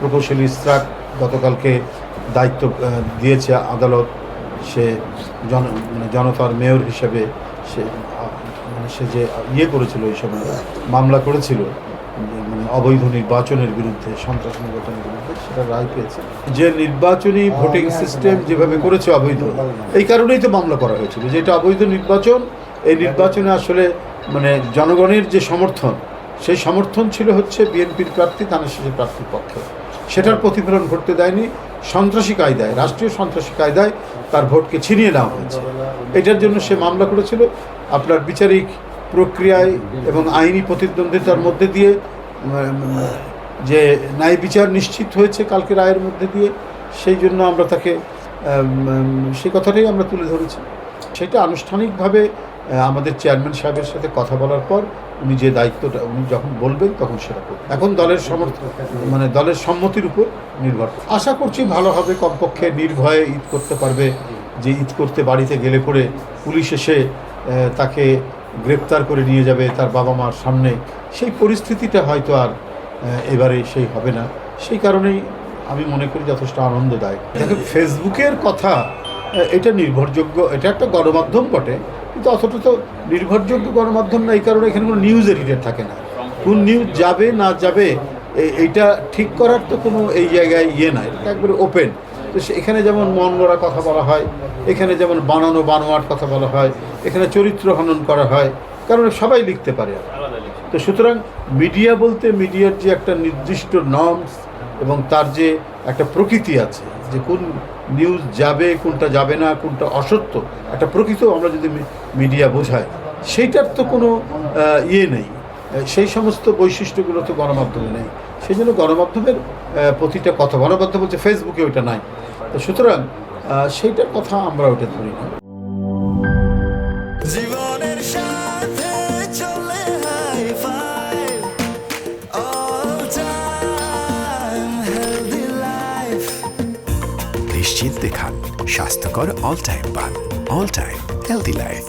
প্রকৌশলী ইসরাক গতকালকে দায়িত্ব দিয়েছে আদালত। সে জনতার মেয়র হিসেবে সে যে করেছিল এই সময় মামলা করেছিল অবৈধ নির্বাচনের বিরুদ্ধে, সন্ত্রাস নির্বাচনের বিরুদ্ধে, সেটা রায় পেয়েছে। যে নির্বাচনী ভোটিং সিস্টেম যেভাবে করেছে অবৈধ, এই কারণেই তো মামলা করা হয়েছিল যে এটা অবৈধ নির্বাচন। এই নির্বাচনে আসলে জনগণের যে সমর্থন, সেই সমর্থন ছিল হচ্ছে বিএনপির প্রার্থী, ধানের শীষের প্রার্থীর পক্ষে। সেটার প্রতিফলন ঘটতে দেয়নি। সন্ত্রাসী কায়দায়, রাষ্ট্রীয় সন্ত্রাসী কায়দায় তার ভোটকে ছিনিয়ে নেওয়া হয়েছে। এটার জন্য সে মামলা করেছিল। আপনার বিচারিক প্রক্রিয়ায় এবং আইনি প্রতিদ্বন্দ্বিতার মধ্যে দিয়ে যে ন্যায় বিচার নিশ্চিত হয়েছে কালকে রায়ের মধ্যে দিয়ে, সেই জন্য আমরা তাকে সেই কথাটাই আমরা তুলে ধরেছি। সেটা আনুষ্ঠানিকভাবে আমাদের চেয়ারম্যান সাহেবের সাথে কথা বলার পর উনি যে দায়িত্বটা উনি যখন বলবেন তখন সেটা করবেন। এখন দলের দলের সম্মতির উপর নির্ভর করে। আশা করছি ভালো হবে, কমপক্ষে নির্ভয়ে ঈদ করতে পারবে। যে ঈদ করতে বাড়িতে গেলে পরে পুলিশ এসে তাকে গ্রেপ্তার করে নিয়ে যাবে তার বাবা মার সামনে, সেই পরিস্থিতিটা হয়তো আর এবারে সেই হবে না। সেই কারণেই আমি মনে করি যথেষ্ট আনন্দদায়ক। দেখেন, ফেসবুকের কথা এটা নির্ভরযোগ্য, এটা একটা গণমাধ্যম বটে, কিন্তু অতটা তো নির্ভরযোগ্য গণমাধ্যম না। এই কারণে এখানে কোনো নিউজ এডিটর থাকে না। কোন নিউজ যাবে না যাবে এইটা ঠিক করার তো কোনো এই জায়গায় নাই, এটা একবারে ওপেন। তো এখানে যেমন মন গড়া কথা বলা হয়, এখানে যেমন বানোয়াট কথা বলা হয়, এখানে চরিত্র হনন করা হয়, কারণ সবাই লিখতে পারে। তো সুতরাং মিডিয়া বলতে মিডিয়ার যে একটা নির্দিষ্ট নর্মস এবং তার যে একটা প্রকৃতি আছে, যে কোন নিউজ যাবে, কোনটা যাবে না, কোনটা অসত্য, একটা প্রকৃত আমরা যদি মিডিয়া বোঝাই, সেইটার তো কোনো নেই। সেই সমস্ত বৈশিষ্ট্যগুলো তো গণমাধ্যমে নেই। সেই জন্য গণমাধ্যমের প্রতিটা কথা, গণমাধ্যম বলছে ফেসবুকে ওইটা নাই। তো সুতরাং সেইটার কথা আমরা ওইটা ধরি না। জীবনের সাথে চলে নিশ্চিন্তে খান স্বাস্থ্যকর অল টাইম পান। All time healthy life.